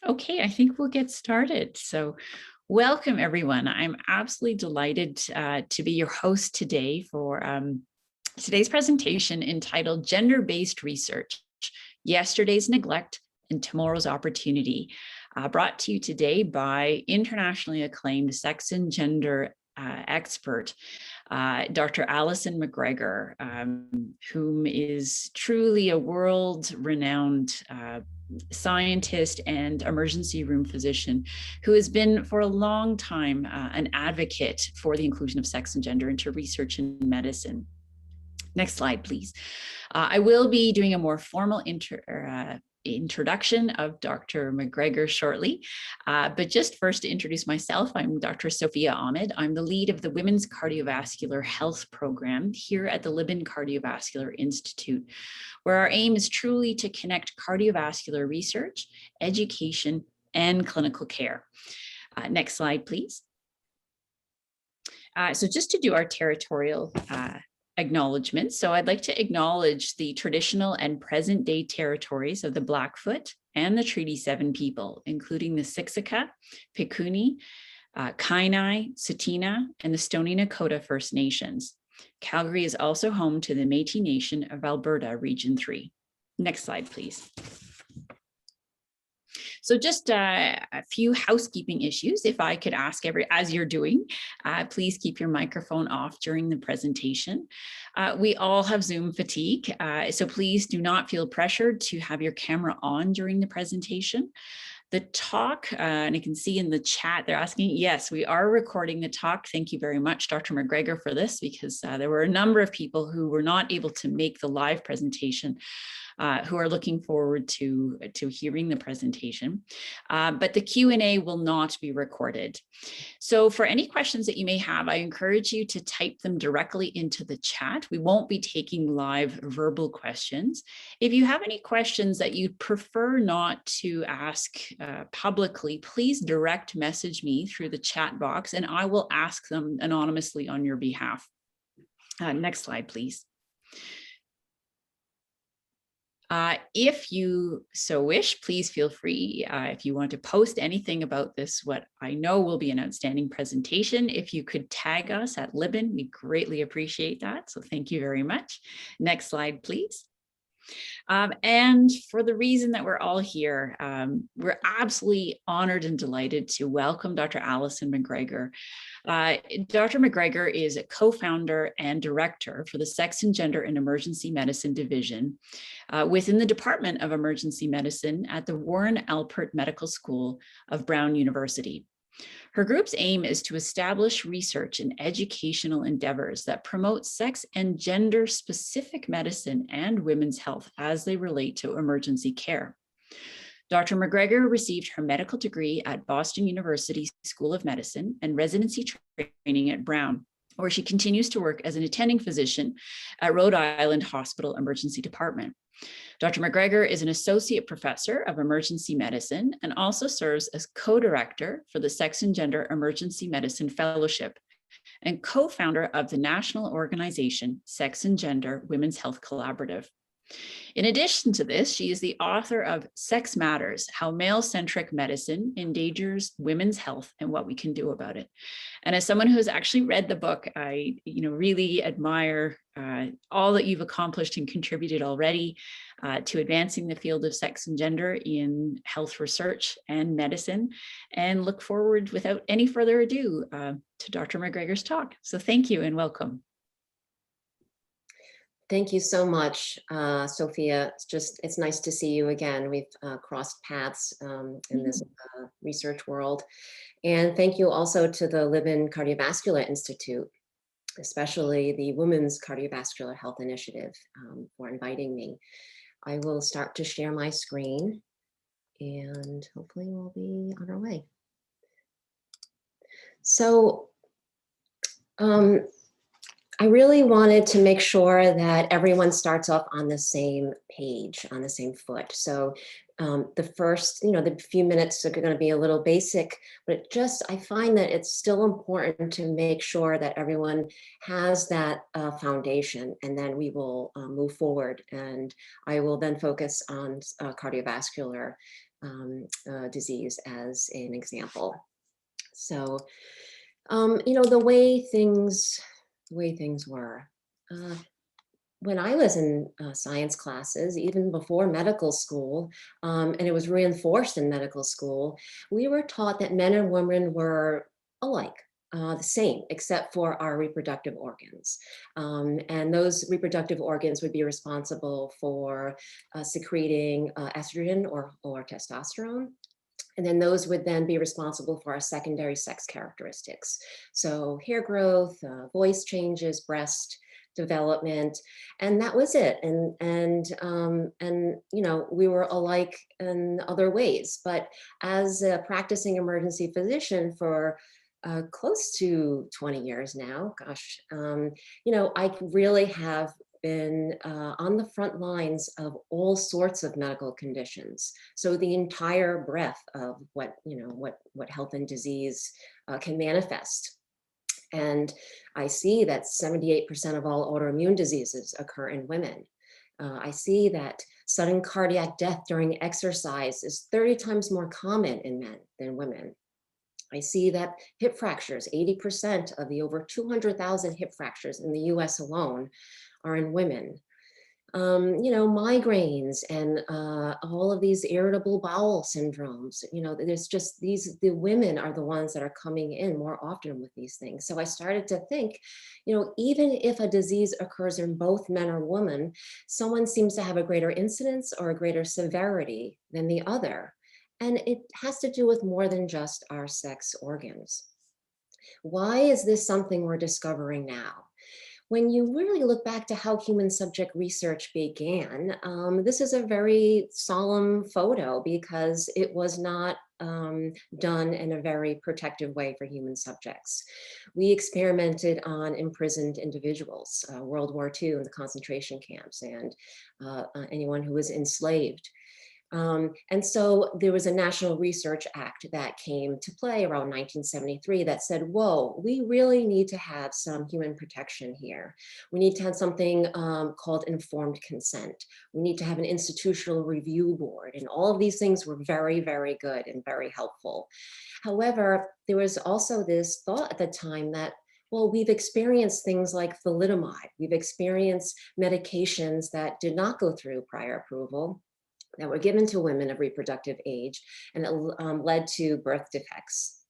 Okay, I think we'll get started. So welcome everyone. I'm absolutely delighted to be your host today for today's presentation entitled Gender-Based Research, Yesterday's Neglect and Tomorrow's Opportunity, brought to you today by internationally acclaimed sex and gender expert, Dr. Alyson McGregor, whom is truly a world-renowned scientist and emergency room physician who has been for a long time an advocate for the inclusion of sex and gender into research in medicine. Next slide, please. I will be doing a more formal introduction of Dr. McGregor shortly, but just first to introduce myself, I'm Dr. Sophia Ahmed. I'm the lead of the Women's Cardiovascular Health Program here at the Libin Cardiovascular Institute, where our aim is truly to connect cardiovascular research, education, and clinical care. Next slide, please. So just to do our territorial acknowledgements. So I'd like to acknowledge the traditional and present day territories of the Blackfoot and the Treaty 7 people, including the Siksika, Pikuni, Kainai, Tsuut'ina, and the Stoney Nakoda First Nations. Calgary is also home to the Métis Nation of Alberta, Region 3. Next slide, please. So just a few housekeeping issues. If I could ask as you're doing, please keep your microphone off during the presentation. We all have Zoom fatigue, so please do not feel pressured to have your camera on during the presentation. The talk, and I can see in the chat, they're asking, yes, we are recording the talk. Thank you very much, Dr. McGregor, for this, because there were a number of people who were not able to make the live presentation, who are looking forward to hearing the presentation. But the Q&A will not be recorded. So for any questions that you may have, I encourage you to type them directly into the chat. We won't be taking live verbal questions. If you have any questions that you prefer not to ask publicly, please direct message me through the chat box and I will ask them anonymously on your behalf. Next slide, please. If you so wish, please feel free, if you want to post anything about this, what I know will be an outstanding presentation, if you could tag us at Libin, we greatly appreciate that. So thank you very much. Next slide, please. And for the reason that we're all here, we're absolutely honored and delighted to welcome Dr. Alyson McGregor. Dr. McGregor is a co-founder and director for the Sex and Gender and Emergency Medicine Division within the Department of Emergency Medicine at the Warren Alpert Medical School of Brown University. Her group's aim is to establish research and educational endeavors that promote sex and gender-specific medicine and women's health as they relate to emergency care. Dr. McGregor received her medical degree at Boston University School of Medicine and residency training at Brown, where she continues to work as an attending physician at Rhode Island Hospital Emergency Department. Dr. McGregor is an associate professor of emergency medicine and also serves as co-director for the Sex and Gender Emergency Medicine Fellowship and co-founder of the national organization Sex and Gender Women's Health Collaborative. In addition to this, she is the author of Sex Matters: How Male-Centric Medicine Endangers Women's Health and What We Can Do About It. And as someone who has actually read the book, I really admire all that you've accomplished and contributed already to advancing the field of sex and gender in health research and medicine, and look forward without any further ado to Dr. McGregor's talk. So thank you and welcome. Thank you so much, Sophia. It's nice to see you again. We've crossed paths in this research world. And thank you also to the Libin Cardiovascular Institute, especially the Women's Cardiovascular Health Initiative, for inviting me. I will start to share my screen and hopefully we'll be on our way. So, I really wanted to make sure that everyone starts off on the same page, on the same foot. So the first, the few minutes are going to be a little basic, but I find that it's still important to make sure that everyone has that foundation, and then we will move forward. And I will then focus on cardiovascular disease as an example. So, you know, the way things were. Uh, when I was in science classes, even before medical school, and it was reinforced in medical school, we were taught that men and women were alike. The same, except for our reproductive organs. And those reproductive organs would be responsible for secreting estrogen or testosterone. And then those would then be responsible for our secondary sex characteristics. So hair growth, voice changes, breast development, and that was it. And you know, we were alike in other ways. But as a practicing emergency physician for close to 20 years now, gosh, you know, I really have been on the front lines of all sorts of medical conditions. So the entire breadth of what, you know, what health and disease can manifest. And I see that 78% of all autoimmune diseases occur in women. I see that sudden cardiac death during exercise is 30 times more common in men than women. I see that hip fractures, 80% of the over 200,000 hip fractures in the US alone are in women. You know, migraines and all of these irritable bowel syndromes, you know, there's just the women are the ones that are coming in more often with these things. So I started to think, you know, even if a disease occurs in both men or women, someone seems to have a greater incidence or a greater severity than the other. And it has to do with more than just our sex organs. Why is this something we're discovering now? When you really look back to how human subject research began, this is a very solemn photo because it was not done in a very protective way for human subjects. We experimented on imprisoned individuals, World War II in the concentration camps, and anyone who was enslaved. And so there was a National Research Act that came to play around 1973 that said, whoa, we really need to have some human protection here. We need to have something called informed consent. We need to have an institutional review board. And all of these things were very, very good and very helpful. However, there was also this thought at the time that, well, we've experienced things like thalidomide. We've experienced medications that did not go through prior approval, that were given to women of reproductive age, and that led to birth defects.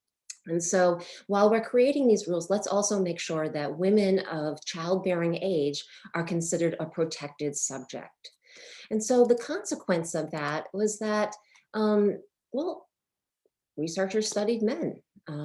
And so while we're creating these rules, let's also make sure that women of childbearing age are considered a protected subject. And so the consequence of that was that, well, researchers studied men.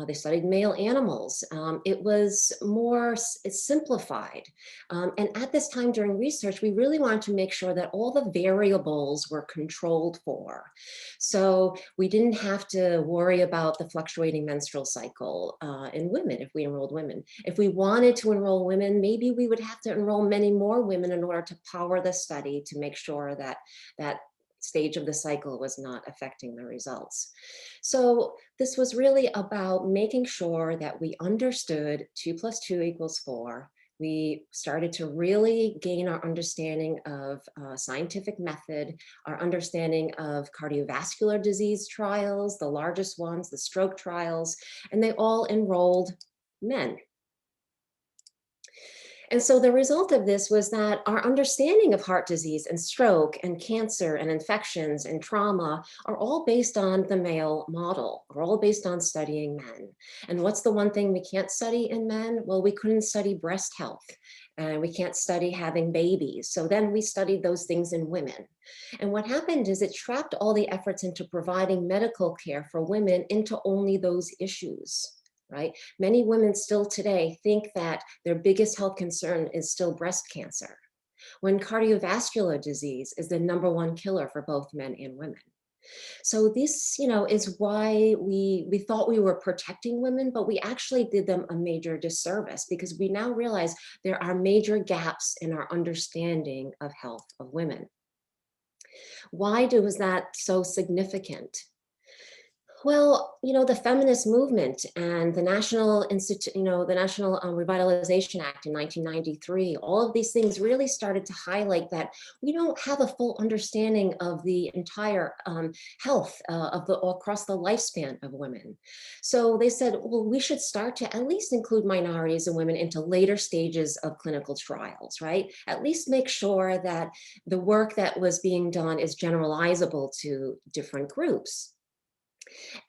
They studied male animals. It was more simplified. And at this time during research, we really wanted to make sure that all the variables were controlled for. So we didn't have to worry about the fluctuating menstrual cycle in women if we enrolled women. If we wanted to enroll women, maybe we would have to enroll many more women in order to power the study to make sure that that stage of the cycle was not affecting the results. So this was really about making sure that we understood 2 + 2 = 4. We started to really gain our understanding of scientific method, our understanding of cardiovascular disease trials, the largest ones, the stroke trials, and they all enrolled men. And so the result of this was that our understanding of heart disease and stroke and cancer and infections and trauma are all based on the male model, are all based on studying men. And what's the one thing we can't study in men? Well, we couldn't study breast health, and we can't study having babies. So then we studied those things in women. And what happened is it trapped all the efforts into providing medical care for women into only those issues. Right? Many women still today think that their biggest health concern is still breast cancer, when cardiovascular disease is the #1 killer for both men and women. So this, you know, is why we thought we were protecting women, but we actually did them a major disservice because we now realize there are major gaps in our understanding of health of women. Why was that so significant? Well, the feminist movement and the National Institute, the National Revitalization Act in 1993, all of these things really started to highlight that we don't have a full understanding of the entire health across the lifespan of women. So they said, well, we should start to at least include minorities and women into later stages of clinical trials, right? At least make sure that the work that was being done is generalizable to different groups.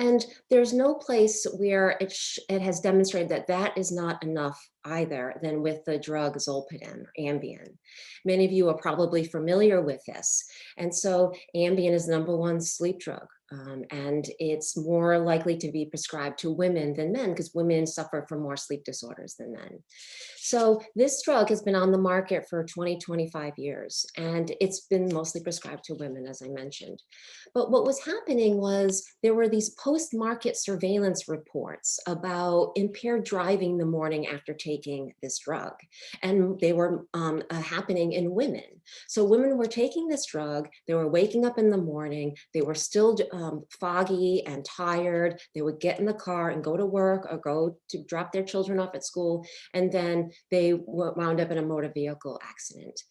And there's no place where it has demonstrated that that is not enough either than with the drug Zolpidem or Ambien. Many of you are probably familiar with this. And so Ambien is the #1 sleep drug. And it's more likely to be prescribed to women than men because women suffer from more sleep disorders than men. So this drug has been on the market for 20, 25 years, and it's been mostly prescribed to women, as I mentioned. But what was happening was there were these post-market surveillance reports about impaired driving the morning after taking this drug. And they were happening in women. So women were taking this drug, they were waking up in the morning, they were still foggy and tired, they would get in the car and go to work or go to drop their children off at school, and then they wound up in a motor vehicle accident.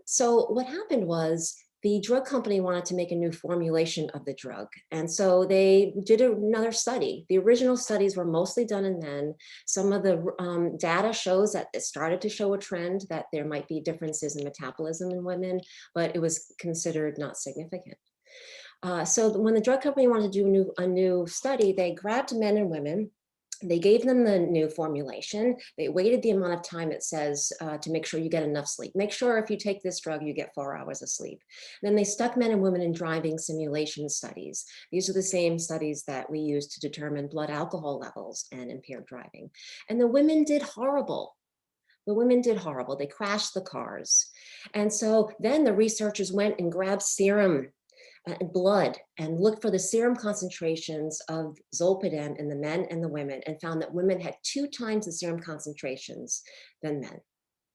So what happened was the drug company wanted to make a new formulation of the drug. And so they did another study. The original studies were mostly done in men. Some of the data shows that it started to show a trend that there might be differences in metabolism in women, but it was considered not significant. So when the drug company wanted to do a new study, they grabbed men and women. They gave them the new formulation. They waited the amount of time it says to make sure you get enough sleep. Make sure if you take this drug, you get 4 hours of sleep. Then they stuck men and women in driving simulation studies. These are the same studies that we use to determine blood alcohol levels and impaired driving. And the women did horrible. The women did horrible. They crashed the cars. And so then the researchers went and grabbed serum blood and looked for the serum concentrations of Zolpidem in the men and the women, and found that women had 2 times the serum concentrations than men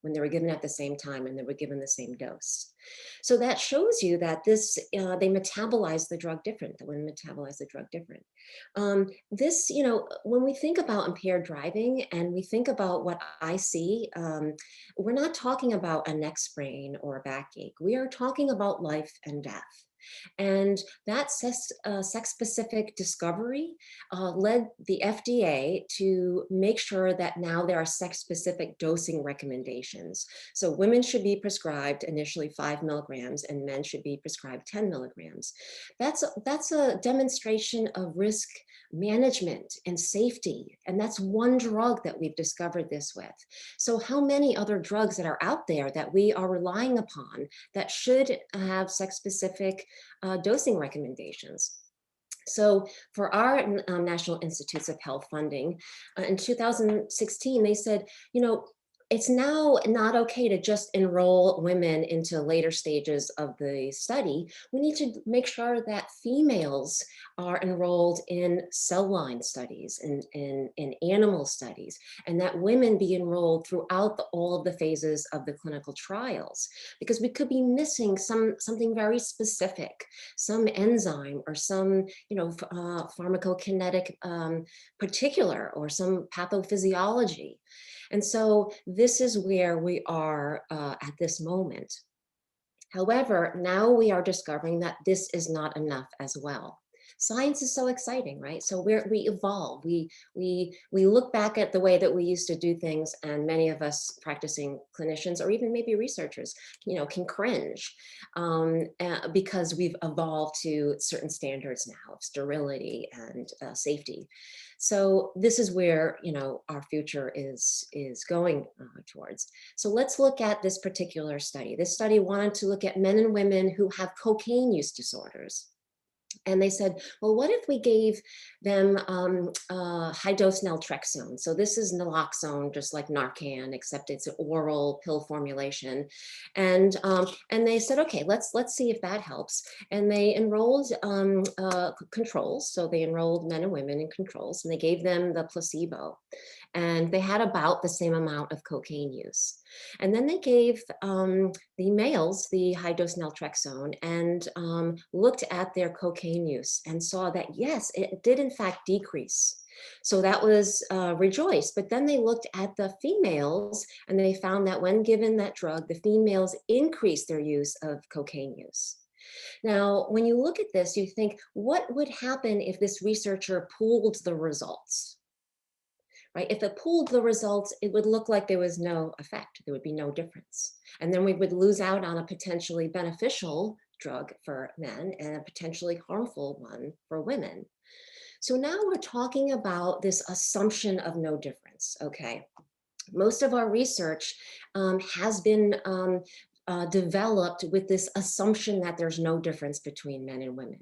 when they were given at the same time and they were given the same dose. So that shows you that they metabolize the drug different, the women metabolize the drug different. When we think about impaired driving and we think about what I see, we're not talking about a neck sprain or a backache. We are talking about life and death. And that sex-specific discovery led the FDA to make sure that now there are sex-specific dosing recommendations. So women should be prescribed initially 5 milligrams and men should be prescribed 10 milligrams. That's a demonstration of risk management and safety. And that's one drug that we've discovered this with. So how many other drugs that are out there that we are relying upon that should have sex-specific dosing recommendations? So for our National Institutes of Health funding, in 2016, they said, it's now not okay to just enroll women into later stages of the study. We need to make sure that females are enrolled in cell line studies, in animal studies, and that women be enrolled throughout all of the phases of the clinical trials, because we could be missing something very specific, some enzyme or some pharmacokinetic particular or some pathophysiology. And so this is where we are at this moment. However, now we are discovering that this is not enough as well. Science is so exciting, right? So we evolve. We look back at the way that we used to do things, and many of us practicing clinicians or even maybe researchers, can cringe because we've evolved to certain standards now of sterility and safety. So this is where our future is going towards. So let's look at this particular study. This study wanted to look at men and women who have cocaine use disorders. And they said, well, what if we gave them high-dose naltrexone? So this is naloxone, just like Narcan, except it's an oral pill formulation. And they said, okay, let's see if that helps. And they enrolled controls. So they enrolled men and women in controls, and they gave them the placebo. And they had about the same amount of cocaine use. And then they gave the males the high-dose naltrexone and looked at their cocaine cocaine use and saw that, yes, it did in fact decrease. So that was rejoiced. But then they looked at the females and they found that when given that drug, the females increased their use of cocaine use. Now, when you look at this, you think, what would happen if this researcher pooled the results? Right? If it pooled the results, it would look like there was no effect. There would be no difference. And then we would lose out on a potentially beneficial drug for men and a potentially harmful one for women. So now we're talking about this assumption of no difference, okay? Most of our research has been developed with this assumption that there's no difference between men and women.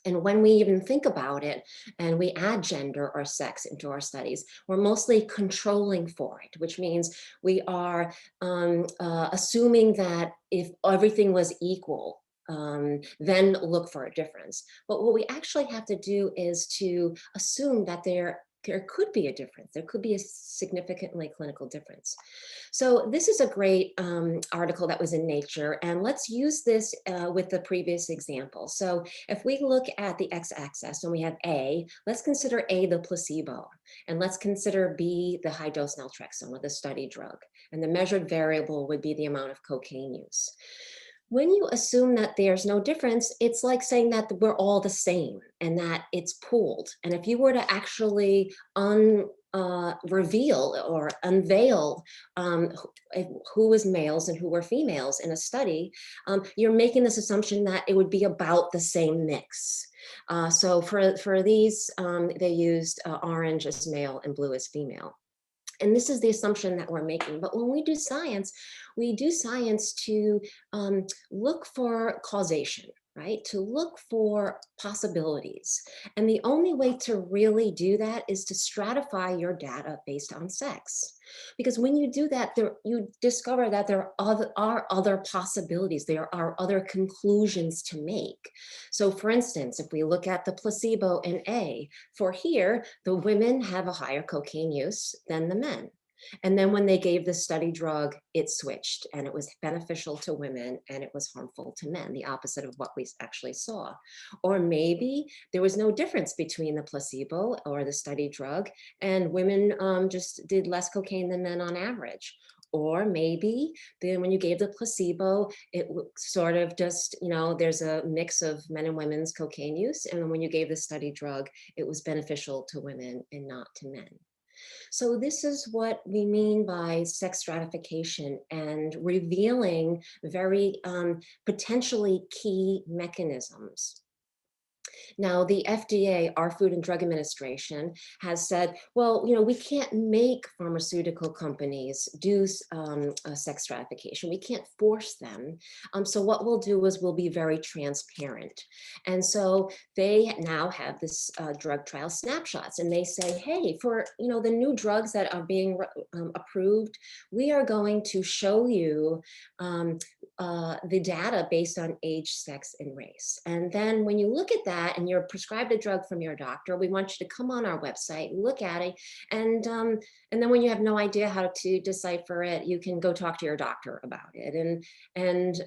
And when we even think about it and we add gender or sex into our studies, we're mostly controlling for it, which means we are assuming that if everything was equal, then look for a difference. But what we actually have to do is to assume that there could be a difference. There could be a significantly clinical difference. So this is a great article that was in Nature, and let's use this with the previous example. So if we look at the x-axis and we have A, let's consider A the placebo, and let's consider B the high dose naltrexone or the study drug, and the measured variable would be the amount of cocaine use. When you assume that there's no difference, it's like saying that we're all the same and that it's pooled. And if you were to actually reveal or unveil who was males and who were females in a study, you're making this assumption that it would be about the same mix. So for these, they used orange as male and blue as female. And this is the assumption that we're making. But when we do science to look for causation, right? To look for possibilities. And the only way to really do that is to stratify your data based on sex. Because when you do that, you discover that there are other possibilities. There are other conclusions to make. So for instance, if we look at the placebo in A, for here, the women have a higher cocaine use than the men. And then when they gave the study drug, it switched and it was beneficial to women and it was harmful to men, the opposite of what we actually saw. Or maybe there was no difference between the placebo or the study drug and women just did less cocaine than men on average. Or maybe then when you gave the placebo, it sort of just, there's a mix of men and women's cocaine use. And then when you gave the study drug, it was beneficial to women and not to men. So this is what we mean by sex stratification and revealing very potentially key mechanisms. Now, the FDA, our Food and Drug Administration, has said, well, we can't make pharmaceutical companies do sex stratification. We can't force them. So what we'll do is we'll be very transparent. And so they now have this drug trial snapshots, and they say, hey, for the new drugs that are being approved, we are going to show you the data based on age, sex, and race. And then when you look at that and you're prescribed a drug from your doctor, we want you to come on our website, look at it, and then when you have no idea how to decipher it, you can go talk to your doctor about it. And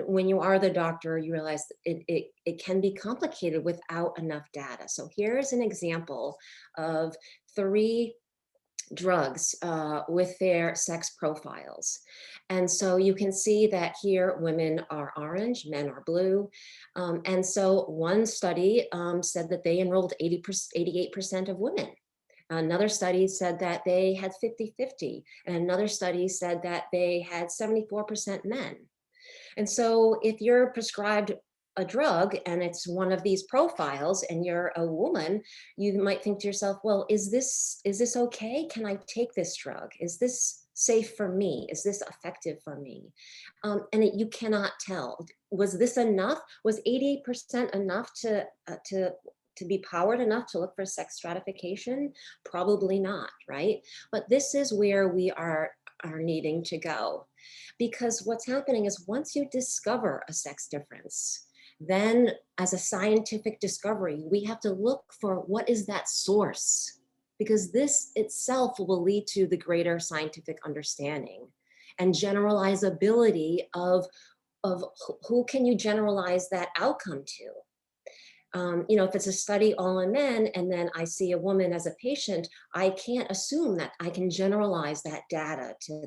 when you are the doctor, you realize it can be complicated without enough data. So here's an example of 3 drugs with their sex profiles. And so you can see that here women are orange, men are blue. And so one study said that they enrolled 88% of women. Another study said that they had 50-50. And another study said that they had 74% men. And so if you're prescribed a drug and it's one of these profiles and you're a woman, you might think to yourself, well, is this okay? Can I take this drug? Is this safe for me? Is this effective for me? You cannot tell. Was this enough? Was 88% enough to be powered enough to look for sex stratification? Probably not, right? But this is where we are needing to go. Because what's happening is once you discover a sex difference, then as a scientific discovery, we have to look for what is that source, because this itself will lead to the greater scientific understanding and generalizability of who can you generalize that outcome to. if it's a study all in men and then I see a woman as a patient, I can't assume that I can generalize that data to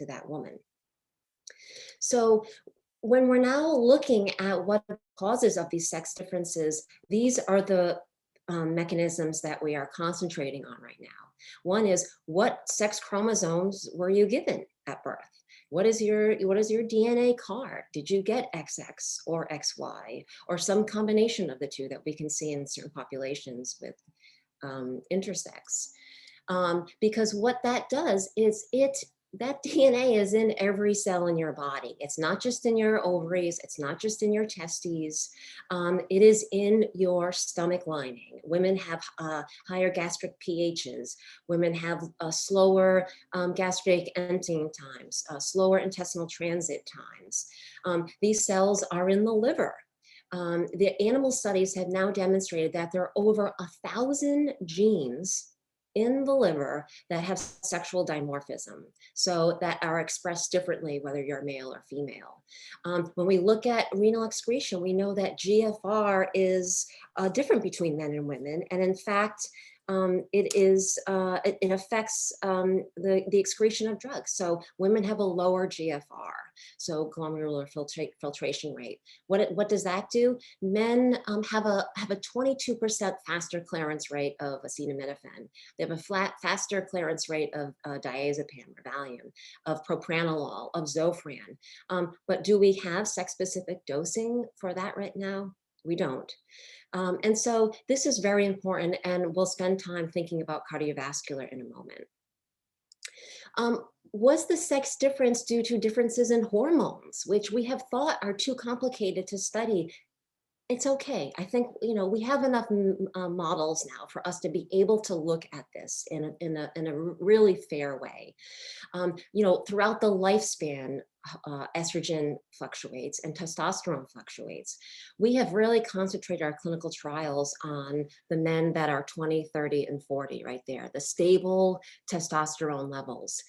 that woman. So when we're now looking at what the causes of these sex differences, these are the mechanisms that we are concentrating on right now. One is, what sex chromosomes were you given at birth? What is your DNA card? Did you get XX or XY or some combination of the two that we can see in certain populations with intersex? Because what that does is that DNA is in every cell in your body. It's not just in your ovaries. It's not just in your testes. It is in your stomach lining. Women have higher gastric pHs. Women have slower gastric emptying times, slower intestinal transit times. These cells are in the liver. The animal studies have now demonstrated that there are over 1,000 genes in the liver that have sexual dimorphism, so that are expressed differently whether you're male or female. When we look at renal excretion, we know that GFR is different between men and women, and in fact, it affects the excretion of drugs. So women have a lower GFR, so glomerular filtration rate. What does that do? Men have a 22% faster clearance rate of acetaminophen. They have a faster clearance rate of diazepam or Valium, of propranolol, of Zofran. But do we have sex-specific dosing for that right now? We don't. And so this is very important, and we'll spend time thinking about cardiovascular in a moment. Was the sex difference due to differences in hormones, which we have thought are too complicated to study? It's okay. I think, we have enough models now for us to be able to look at this in a really fair way. Throughout the lifespan, estrogen fluctuates and testosterone fluctuates. We have really concentrated our clinical trials on the men that are 20, 30, and 40 right there, the stable testosterone levels.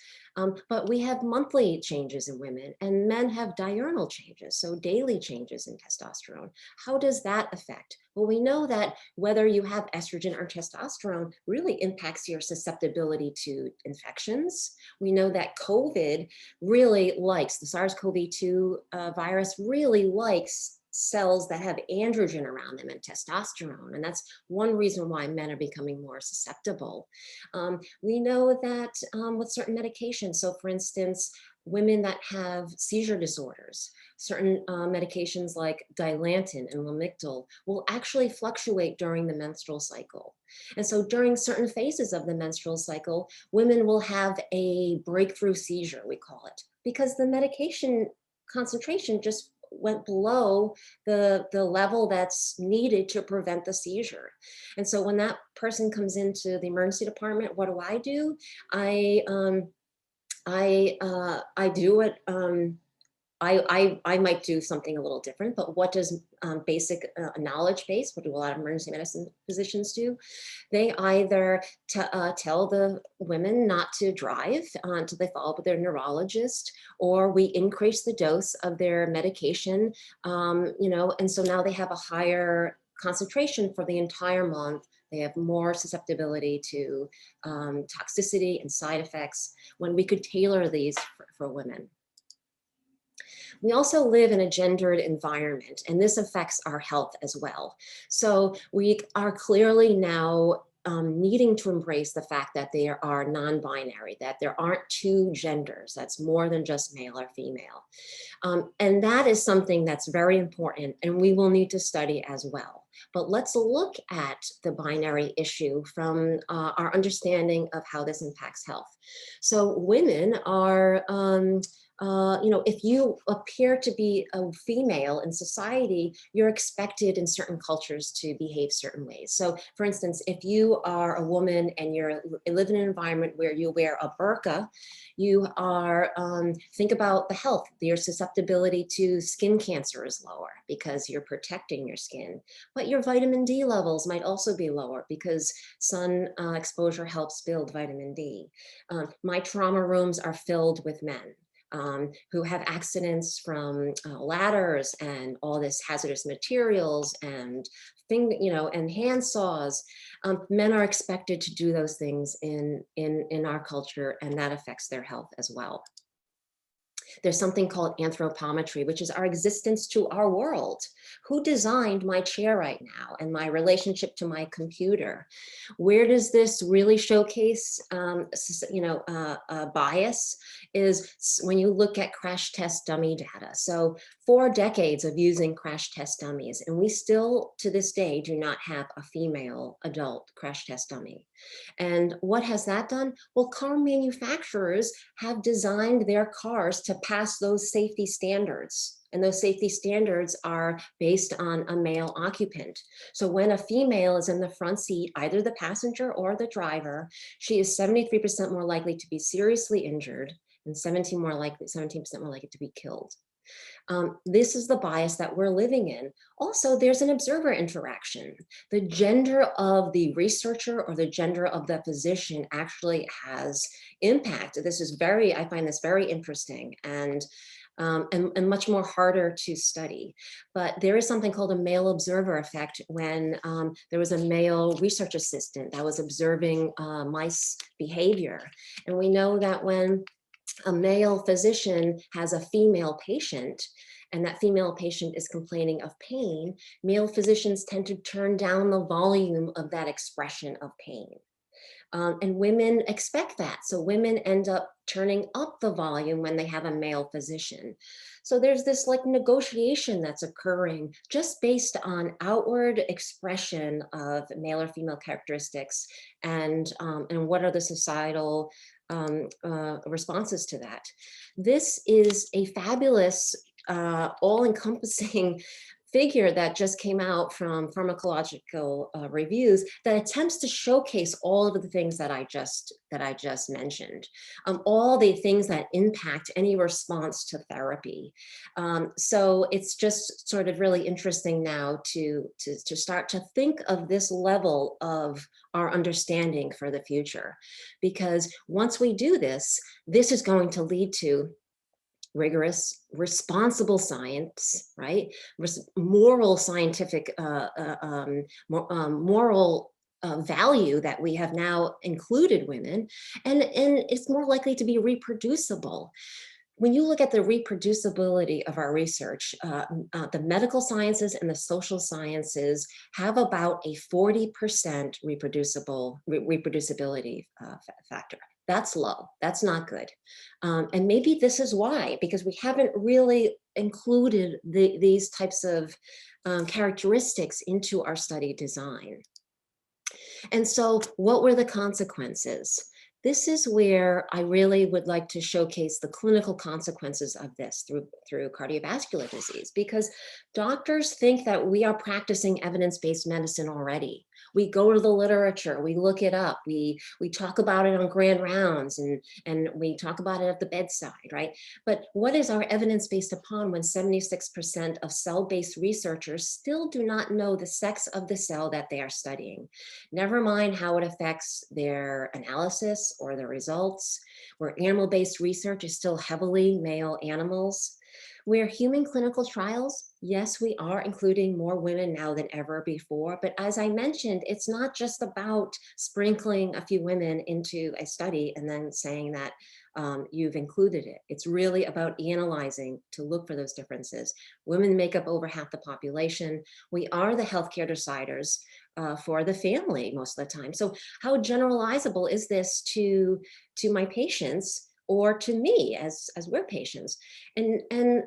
But we have monthly changes in women, and men have diurnal changes, so daily changes in testosterone. How does that affect? Well, we know that whether you have estrogen or testosterone really impacts your susceptibility to infections. We know that COVID really likes, the SARS-CoV-2 virus really likes cells that have androgen around them and testosterone. And that's one reason why men are becoming more susceptible. We know that with certain medications, so for instance, women that have seizure disorders, certain medications like Dilantin and Lamictal will actually fluctuate during the menstrual cycle. And so during certain phases of the menstrual cycle, women will have a breakthrough seizure, we call it, because the medication concentration just went below the level that's needed to prevent the seizure. And so when that person comes into the emergency department, what do? I do it. I might do something a little different, but what does basic knowledge base, what do a lot of emergency medicine physicians do? They either tell the women not to drive until they follow up with their neurologist, or we increase the dose of their medication, and so now they have a higher concentration for the entire month. They have more susceptibility to toxicity and side effects when we could tailor these for women. We also live in a gendered environment, and this affects our health as well. So we are clearly now needing to embrace the fact that they are non-binary, that there aren't two genders, that's more than just male or female. And that is something that's very important, and we will need to study as well. But let's look at the binary issue from our understanding of how this impacts health. So women are, if you appear to be a female in society, you're expected in certain cultures to behave certain ways. So for instance, if you are a woman and you live in an environment where you wear a burqa, you are, think about the health. Your susceptibility to skin cancer is lower because you're protecting your skin. But your vitamin D levels might also be lower because sun exposure helps build vitamin D. My trauma rooms are filled with men. who have accidents from ladders and all this hazardous materials and and hand saws. Men are expected to do those things in our culture, and that affects their health as well. There's something called anthropometry, which is our existence to our world. Who designed my chair right now and my relationship to my computer? Where does this really showcase, bias is when you look at crash test dummy data. So 4 decades of using crash test dummies, and we still to this day do not have a female adult crash test dummy. And what has that done? Well, car manufacturers have designed their cars to pass those safety standards. And those safety standards are based on a male occupant. So when a female is in the front seat, either the passenger or the driver, she is 73% more likely to be seriously injured and 17% more likely to be killed. This is the bias that we're living in. Also, there's an observer interaction. The gender of the researcher or the gender of the physician actually has impact. I find this very interesting and much more harder to study. But there is something called a male observer effect when there was a male research assistant that was observing mice behavior. And we know that when a male physician has a female patient, and that female patient is complaining of pain, male physicians tend to turn down the volume of that expression of pain. And women expect that. So women end up turning up the volume when they have a male physician. So there's this like negotiation that's occurring just based on outward expression of male or female characteristics and what are the societal responses to that. This is a fabulous, all-encompassing figure that just came out from pharmacological reviews that attempts to showcase all of the things that I just mentioned, all the things that impact any response to therapy. So it's just sort of really interesting now to start to think of this level of our understanding for the future, because once we do this, this is going to lead to rigorous, responsible science, right? Moral scientific, moral value that we have now included women, and it's more likely to be reproducible. When you look at the reproducibility of our research, the medical sciences and the social sciences have about a 40% reproducibility factor. That's low, that's not good. And maybe this is why, because we haven't really included these types of characteristics into our study design. And so what were the consequences? This is where I really would like to showcase the clinical consequences of this through cardiovascular disease, because doctors think that we are practicing evidence-based medicine already. We go to the literature, we look it up, we talk about it on grand rounds, and we talk about it at the bedside, right? But what is our evidence based upon when 76% of cell-based researchers still do not know the sex of the cell that they are studying? Never mind how it affects their analysis or the results, where animal-based research is still heavily male animals. Where human clinical trials, yes, we are including more women now than ever before, but as I mentioned, it's not just about sprinkling a few women into a study and then saying that you've included it. It's really about analyzing to look for those differences. Women make up over half the population. We are the healthcare deciders for the family most of the time. So how generalizable is this to my patients or to me as we're patients? And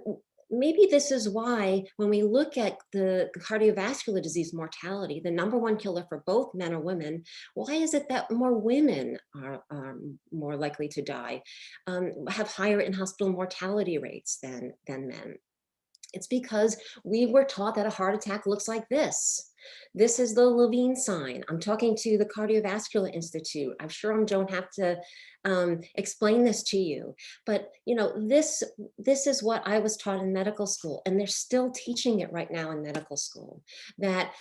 maybe this is why when we look at the cardiovascular disease mortality, the #1 killer for both men or women, why is it that more women are more likely to die, have higher in-hospital mortality rates than men? It's because we were taught that a heart attack looks like this. This is the Libin sign. I'm talking to the Cardiovascular Institute. I'm sure I don't have to explain this to you, but this is what I was taught in medical school, and they're still teaching it right now in medical school, that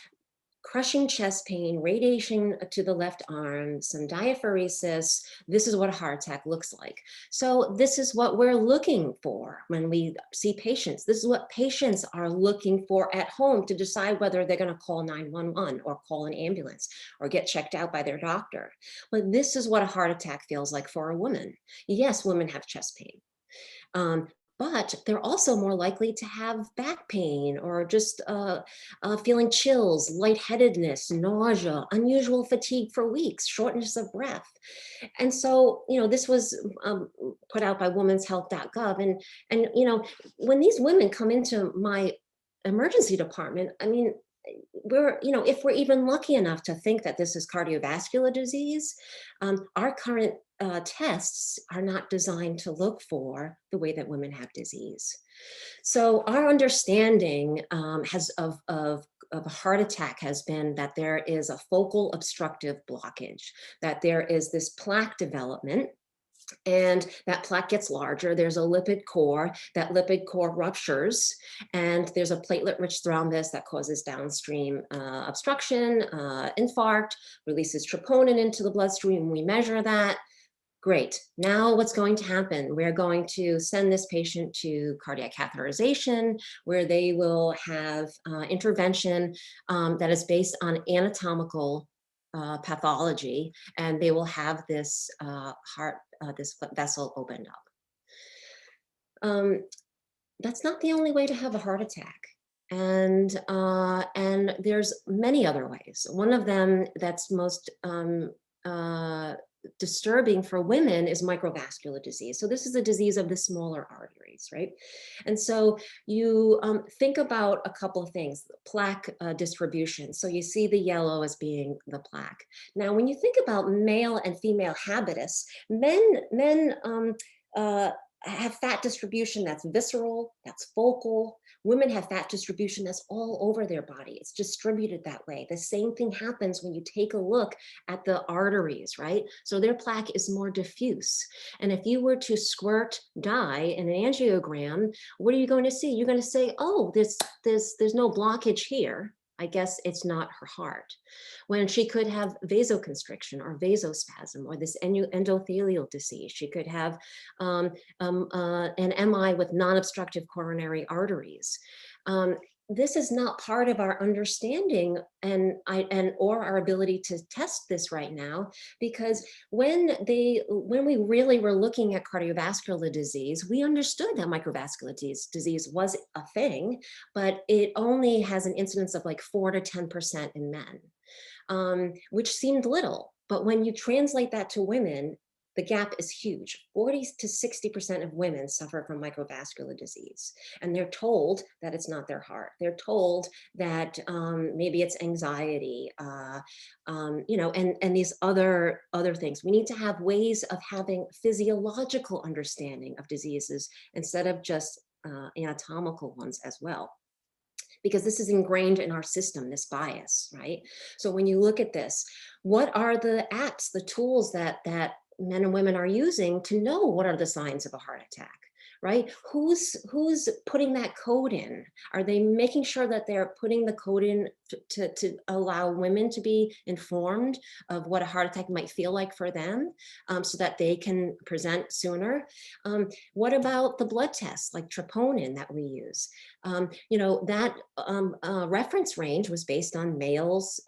crushing chest pain, radiation to the left arm, some diaphoresis. This is what a heart attack looks like. So this is what we're looking for when we see patients. This is what patients are looking for at home to decide whether they're going to call 911 or call an ambulance or get checked out by their doctor. But this is what a heart attack feels like for a woman. Yes, women have chest pain. But they're also more likely to have back pain or just feeling chills, lightheadedness, nausea, unusual fatigue for weeks, shortness of breath. And so, this was put out by womenshealth.gov. And, when these women come into my emergency department, I mean, if we're even lucky enough to think that this is cardiovascular disease, our current tests are not designed to look for the way that women have disease. So our understanding of a heart attack has been that there is a focal obstructive blockage, that there is this plaque development, and that plaque gets larger. There's a lipid core. That lipid core ruptures, and there's a platelet-rich thrombus that causes downstream obstruction, infarct, releases troponin into the bloodstream. We measure that. Great. Now what's going to happen? We're going to send this patient to cardiac catheterization, where they will have intervention that is based on anatomical pathology, and they will have this this vessel opened up. That's not the only way to have a heart attack. And there's many other ways. One of them that's most disturbing for women is microvascular disease. So this is a disease of the smaller arteries, right? And so you think about a couple of things, plaque distribution. So you see the yellow as being the plaque. Now, when you think about male and female habitus, men have fat distribution that's visceral, that's focal. Women have fat distribution that's all over their body. It's distributed that way. The same thing happens when you take a look at the arteries, right? So their plaque is more diffuse. And if you were to squirt dye in an angiogram, what are you going to see? You're going to say, oh, there's no blockage here. I guess it's not her heart. When she could have vasoconstriction or vasospasm or this endothelial disease. She could have an MI with non-obstructive coronary arteries. This is not part of our understanding or our ability to test this right now, because when we really were looking at cardiovascular disease, we understood that microvascular disease was a thing, but it only has an incidence of like 4 to 10% in men, which seemed little. But when you translate that to women, the gap is huge. 40 to 60% of women suffer from microvascular disease, and they're told that it's not their heart. They're told that maybe it's anxiety, and these other things. We need to have ways of having physiological understanding of diseases instead of just anatomical ones as well, because this is ingrained in our system, this bias, right? So when you look at this, what are the apps, the tools that men and women are using to know what are the signs of a heart attack, right? Who's putting that code in? Are they making sure that they're putting the code in to allow women to be informed of what a heart attack might feel like for them, so that they can present sooner? What about the blood tests like troponin that we use? That reference range was based on males'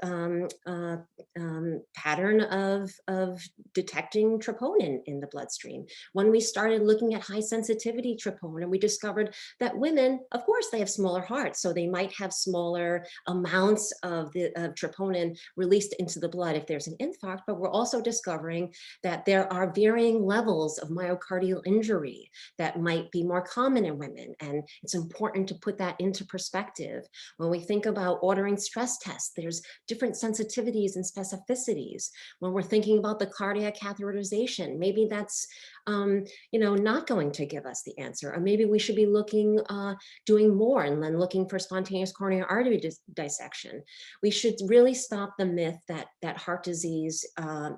pattern of detecting troponin in the bloodstream. When we started looking at high sensitivity troponin, we discovered that women, of course, they have smaller hearts, so they might have smaller amounts of troponin released into the blood if there's an infarct, but we're also discovering that there are varying levels of myocardial injury that might be more common in women, and it's important to put that into perspective. When we think about ordering stress tests, there's different sensitivities and specificities. When we're thinking about the cardiac catheterization, maybe that's not going to give us the answer. Or maybe we should be doing more and then looking for spontaneous coronary artery dissection. We should really stop the myth that heart disease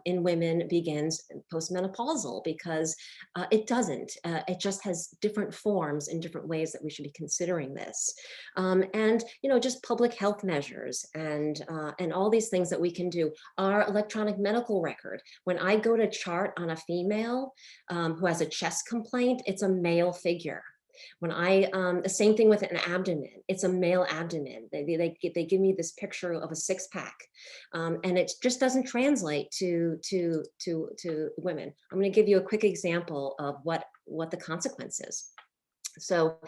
in women begins postmenopausal, because it doesn't. It just has different forms in different ways that we should be considering this. And just public health measures and all these things that we can do. Our electronic medical record. When I go to chart on a female who has a chest complaint, it's a male figure. When the same thing with an abdomen, it's a male abdomen. They give me this picture of a six-pack, and it just doesn't translate to women. I'm going to give you a quick example of what the consequence is. So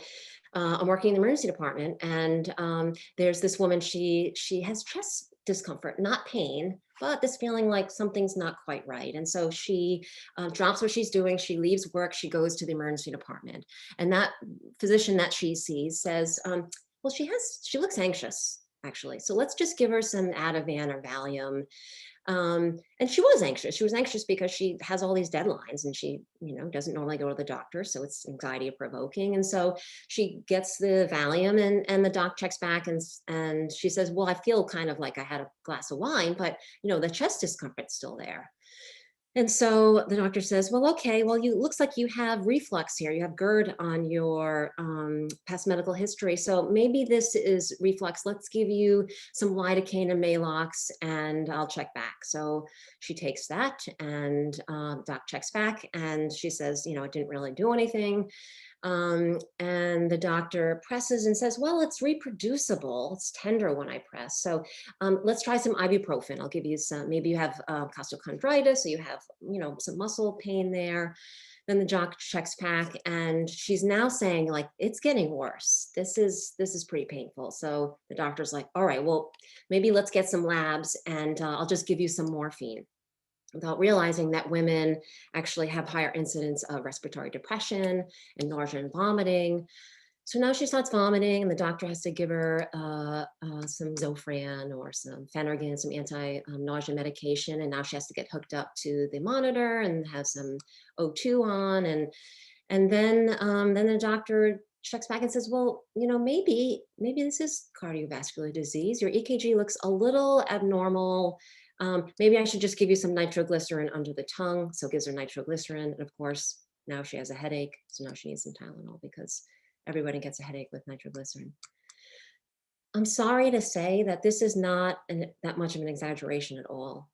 I'm working in the emergency department, and there's this woman, she has chest discomfort, not pain, but this feeling like something's not quite right. And so she drops what she's doing, she leaves work, she goes to the emergency department. And that physician that she sees says, well, she looks anxious, actually. So let's just give her some Ativan or Valium. And she was anxious. She was anxious because she has all these deadlines and she, doesn't normally go to the doctor. So it's anxiety provoking. And so she gets the Valium and the doc checks back and she says, well, I feel kind of like I had a glass of wine, but the chest discomfort's still there. And so the doctor says, well, okay, well, looks like you have reflux here. You have GERD on your past medical history. So maybe this is reflux. Let's give you some lidocaine and Maalox and I'll check back. So she takes that and doc checks back and she says, it didn't really do anything. And the doctor presses and says, well, it's reproducible. It's tender when I press. So let's try some ibuprofen. I'll give you some, maybe you have costochondritis, so you have, some muscle pain there. Then the doc checks back and she's now saying like, it's getting worse. This is pretty painful. So the doctor's like, all right, well, maybe let's get some labs and I'll just give you some morphine, without realizing that women actually have higher incidence of respiratory depression and nausea and vomiting. So now she starts vomiting and the doctor has to give her some Zofran or some Phenergan, some anti-nausea medication. And now she has to get hooked up to the monitor and have some O2 on. And then the doctor checks back and says, well, maybe this is cardiovascular disease. Your EKG looks a little abnormal. Maybe I should just give you some nitroglycerin under the tongue. So gives her nitroglycerin. And of course, now she has a headache. So now she needs some Tylenol because everybody gets a headache with nitroglycerin. I'm sorry to say that this is not that much of an exaggeration at all.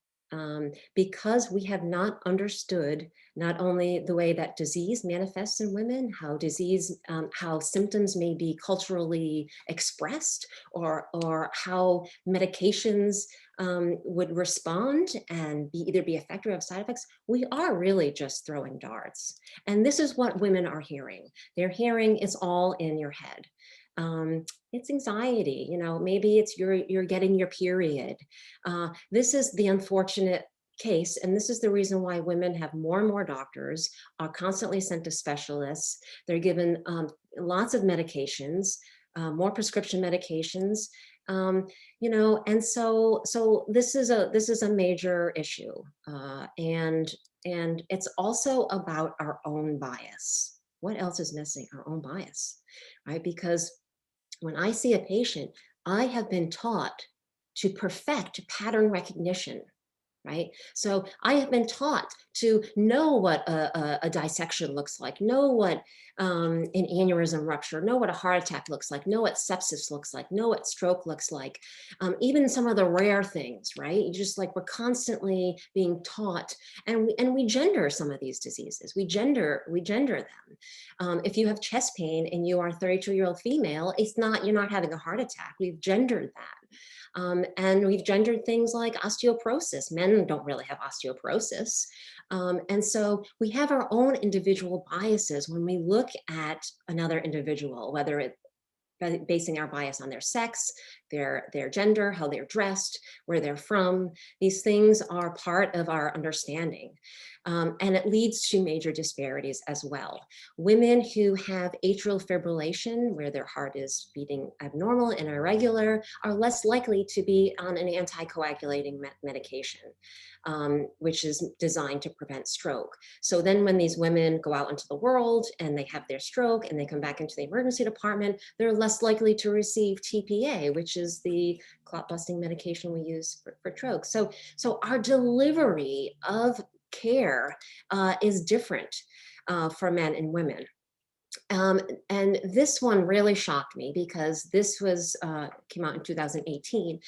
Because we have not understood not only the way that disease manifests in women, how symptoms may be culturally expressed, or how medications would respond and either be effective or have side effects. We are really just throwing darts. And this is what women are hearing. They're hearing it's all in your head. It's anxiety, maybe it's you're getting your period. This is the unfortunate case, and this is the reason why women have more and more doctors, are constantly sent to specialists. They're given lots of medications, more prescription medications, and so this is a major issue, and it's also about our own bias. What else is missing? Our own bias, right? Because when I see a patient, I have been taught to perfect pattern recognition, right? So I have been taught to know what a dissection looks like, know what an aneurysm rupture, know what a heart attack looks like, know what sepsis looks like, know what stroke looks like, even some of the rare things, right? We're constantly being taught, and we gender some of these diseases. We gender them. If you have chest pain and you are a 32-year-old female, you're not having a heart attack. We've gendered that. And we've gendered things like osteoporosis. Men don't really have osteoporosis. And so we have our own individual biases when we look at another individual, whether it's basing our bias on their sex, their gender, how they're dressed, where they're from. These things are part of our understanding. And it leads to major disparities as well. Women who have atrial fibrillation, where their heart is beating abnormal and irregular, are less likely to be on an anticoagulating medication, which is designed to prevent stroke. So then when these women go out into the world and they have their stroke and they come back into the emergency department, they're less likely to receive TPA, which is the clot busting medication we use for stroke. So our delivery of care is different for men and women. And this one really shocked me because this was came out in 2018.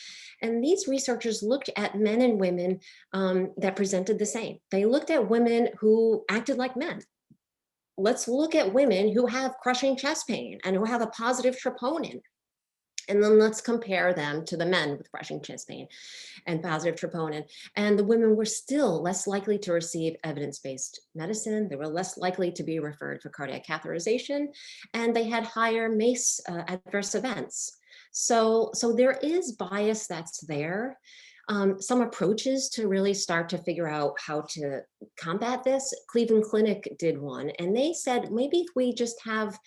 And these researchers looked at men and women that presented the same. They looked at women who acted like men. Let's look at women who have crushing chest pain and who have a positive troponin. And then let's compare them to the men with crushing chest pain and positive troponin. And the women were still less likely to receive evidence-based medicine. They were less likely to be referred for cardiac catheterization, and they had higher MACE adverse events. So there is bias that's there. Some approaches to really start to figure out how to combat this. Cleveland Clinic did one, and they said, maybe if we just have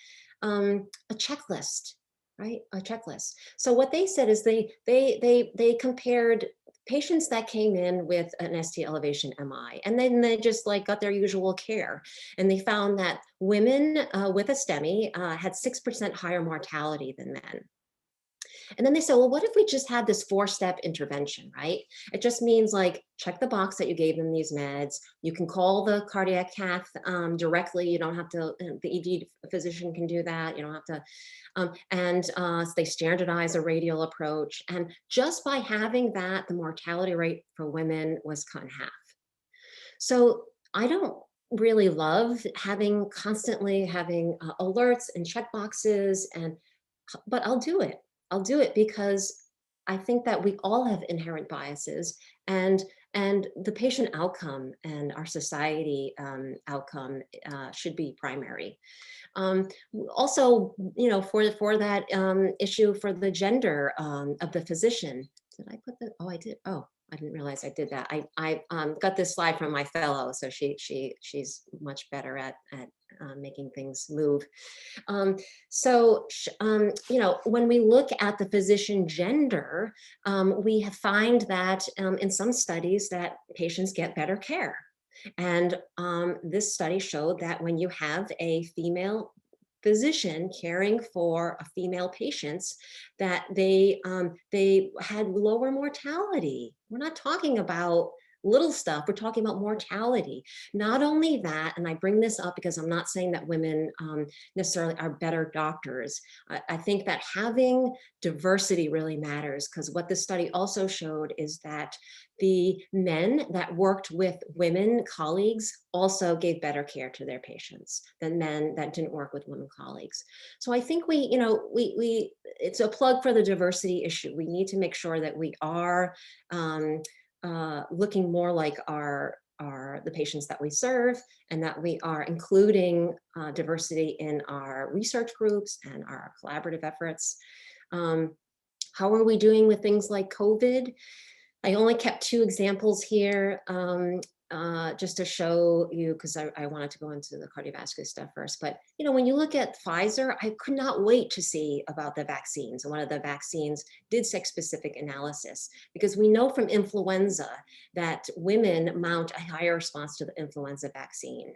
a checklist, right? A checklist. So what they said is they compared patients that came in with an ST elevation MI, and then they just like got their usual care. And they found that women with a STEMI had 6% higher mortality than men. And then they said, well, what if we just had this 4-step intervention, right? It just means like, check the box that you gave them these meds. You can call the cardiac cath directly. You don't have to, the ED physician can do that. You don't have to, they standardize a radial approach. And just by having that, the mortality rate for women was cut in half. So I don't really love constantly having alerts and check boxes, but I'll do it. I'll do it because I think that we all have inherent biases, and the patient outcome and our society outcome should be primary. Also, for that issue for the gender of the physician, did I put that? Oh, I did. Oh, I didn't realize I did that. I got this slide from my fellow, so she's much better at making things move. When we look at the physician gender, we find that in some studies that patients get better care. And this study showed that when you have a female physician caring for a female patients, that they had lower mortality. We're not talking about little stuff, we're talking about mortality. Not only that, and I bring this up because I'm not saying that women necessarily are better doctors. I think that having diversity really matters, because what the study also showed is that the men that worked with women colleagues also gave better care to their patients than men that didn't work with women colleagues. So I think it's a plug for the diversity issue. We need to make sure that we are looking more like the patients that we serve, and that we are including diversity in our research groups and our collaborative efforts. How are we doing with things like COVID? I only kept 2 examples here just to show you, because I wanted to go into the cardiovascular stuff first. But when you look at Pfizer, I could not wait to see about the vaccines. And one of the vaccines did sex-specific analysis, because we know from influenza that women mount a higher response to the influenza vaccine.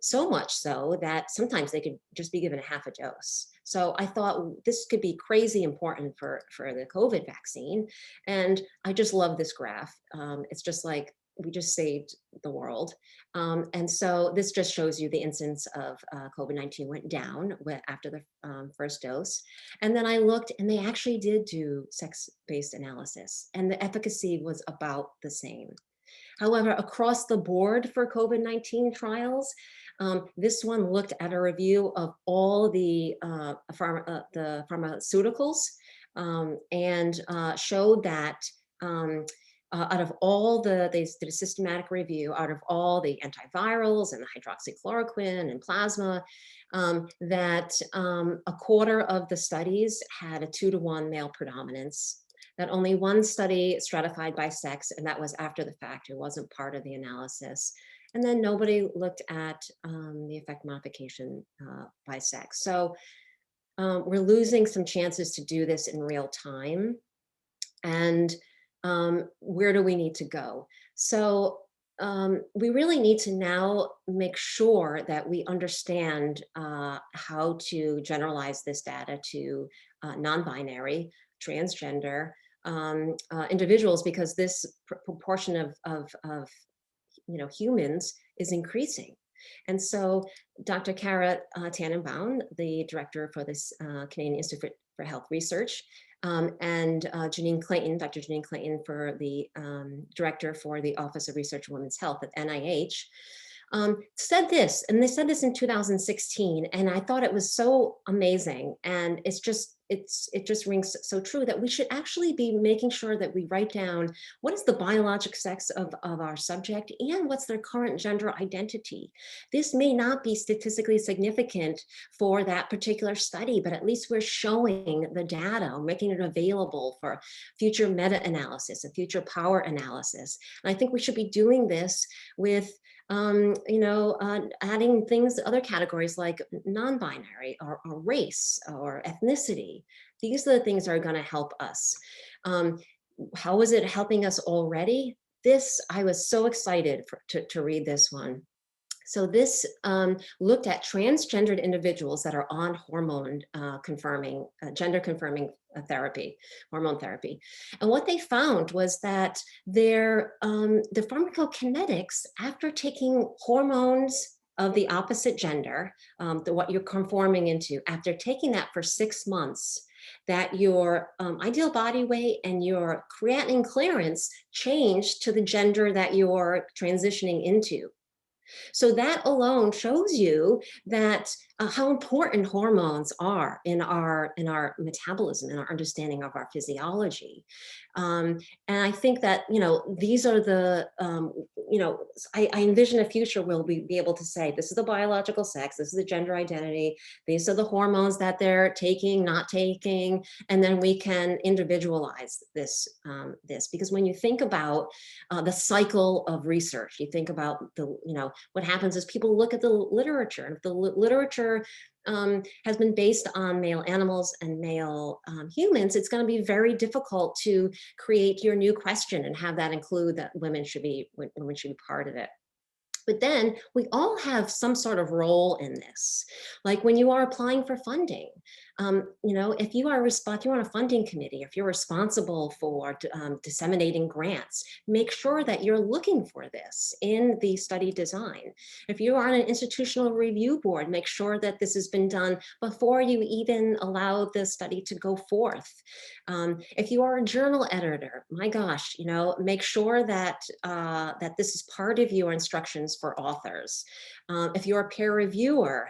So much so that sometimes they could just be given a half a dose. So I thought this could be crazy important for the COVID vaccine. And I just love this graph. It's just like, we just saved the world. And so this just shows you the incidence of COVID-19 went down after the first dose. And then I looked, and they actually did do sex-based analysis, and the efficacy was about the same. However, across the board for COVID-19 trials, this one looked at a review of all the pharmaceuticals and showed that out of all they did a systematic review, out of all the antivirals and the hydroxychloroquine and plasma, that a quarter of the studies had a 2-to-1 male predominance, that only one study stratified by sex, and that was after the fact, it wasn't part of the analysis. And then nobody looked at the effect modification by sex. So we're losing some chances to do this in real time. And where do we need to go? So we really need to now make sure that we understand how to generalize this data to non-binary, transgender individuals, because this proportion of humans is increasing. And so Dr. Kara Tannenbaum, the director for this Canadian Institute for Health Research, and Janine Clayton, Dr. Janine Clayton, for the director for the Office of Research on Women's Health at NIH, said this, and they said this in 2016, and I thought it was so amazing, and it just rings so true, that we should actually be making sure that we write down what is the biologic sex of our subject and what's their current gender identity. This may not be statistically significant for that particular study, but at least we're showing the data, making it available for future meta-analysis and future power analysis. And I think we should be doing this with adding things, other categories like non-binary or race or ethnicity. These are the things that are going to help us. How is it helping us already? I was so excited to read this one. So this looked at transgendered individuals that are on hormone confirming, gender confirming therapy, hormone therapy. And what they found was that the pharmacokinetics after taking hormones of the opposite gender, what you're conforming into, after taking that for 6 months, that your ideal body weight and your creatinine clearance changed to the gender that you're transitioning into. So that alone shows you that how important hormones are in our metabolism, in our understanding of our physiology. And I think that, these are the, I envision a future where we'll be able to say, this is the biological sex, this is the gender identity, these are the hormones that they're taking, not taking, and then we can individualize this, because when you think about the cycle of research, you think about what happens is people look at the literature, and if the literature has been based on male animals and male humans, it's going to be very difficult to create your new question and have that include that women should be part of it. But then we all have some sort of role in this. Like when you are applying for funding, if you are on a funding committee, if you're responsible for disseminating grants, make sure that you're looking for this in the study design. If you are on an institutional review board, make sure that this has been done before you even allow the study to go forth. If you are a journal editor, my gosh, make sure that that this is part of your instructions for authors. If you're a peer reviewer,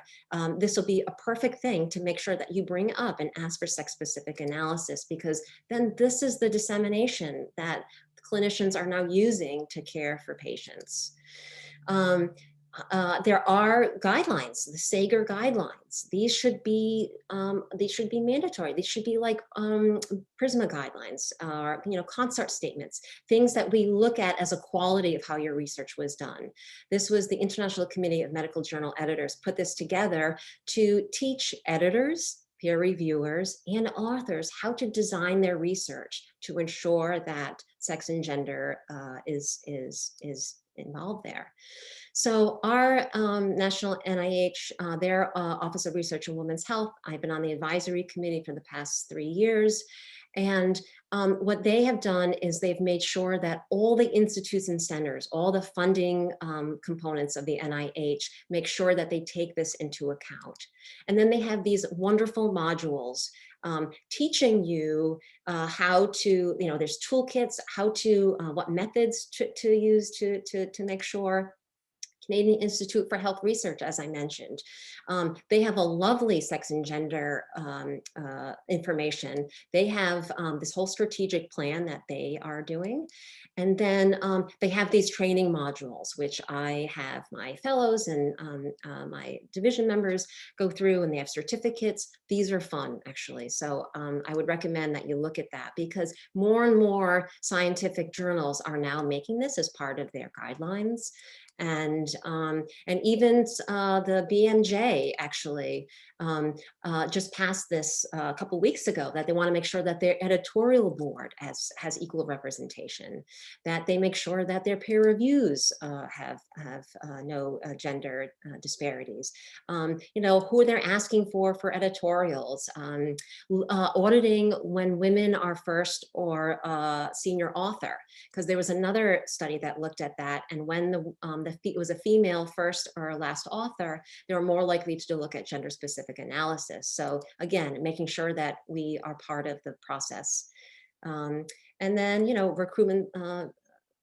this will be a perfect thing to make sure that you bring up and ask for sex-specific analysis, because then this is the dissemination that clinicians are now using to care for patients. There are guidelines, the Sager guidelines. These should be mandatory. These should be like PRISMA guidelines, or consort statements, things that we look at as a quality of how your research was done. This was the International Committee of Medical Journal Editors put this together to teach editors, peer reviewers, and authors how to design their research to ensure that sex and gender is involved there. So our national NIH, their Office of Research on Women's Health, I've been on the advisory committee for the past 3 years. And what they have done is they've made sure that all the institutes and centers, all the funding components of the NIH, make sure that they take this into account. And then they have these wonderful modules teaching you how to, there's toolkits, how to, what methods to use to make sure Canadian Institute for Health Research, as I mentioned. They have a lovely sex and gender information. They have this whole strategic plan that they are doing. And then they have these training modules, which I have my fellows and my division members go through, and they have certificates. These are fun, actually. So I would recommend that you look at that, because more and more scientific journals are now making this as part of their guidelines. And even the BMJ actually just passed this a couple weeks ago, that they want to make sure that their editorial board has equal representation, that they make sure that their peer reviews have no gender disparities, you know, who they're asking for editorials, auditing when women are first or senior author, because there was another study that looked at that, and when it was a female first or last author, they were more likely to look at gender specific analysis. So again, making sure that we are part of the process. And then, you know, recruitment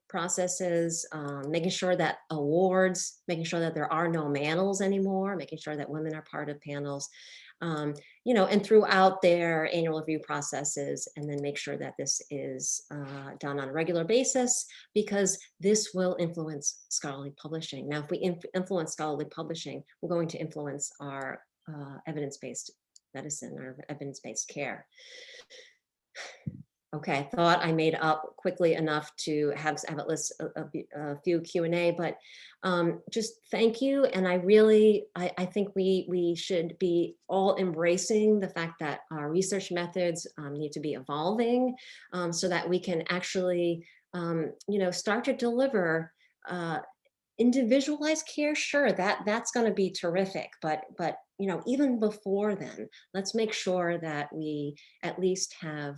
processes, making sure that awards, making sure that there are no manels anymore, making sure that women are part of panels, you know, and throughout their annual review processes, and then make sure that this is done on a regular basis, because this will influence scholarly publishing. Now, if we influence scholarly publishing, we're going to influence our evidence-based medicine or evidence-based care. Okay, I thought I made up quickly enough to have at least a few Q&A, but just thank you. And I think we should be all embracing the fact that our research methods need to be evolving, so that we can actually, you know, start to deliver individualized care. Sure, that's going to be terrific, but you know, even before then, let's make sure that we at least have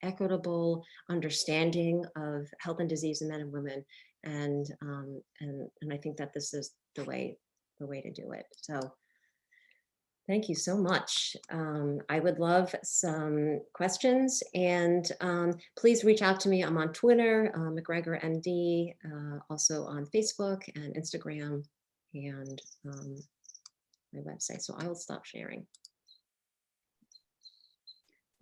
equitable understanding of health and disease in men and women, and I think that this is the way to do it. So thank you so much. I would love some questions, and please reach out to me. I'm on Twitter, McGregor MD, also on Facebook and Instagram, and my website. So I will stop sharing.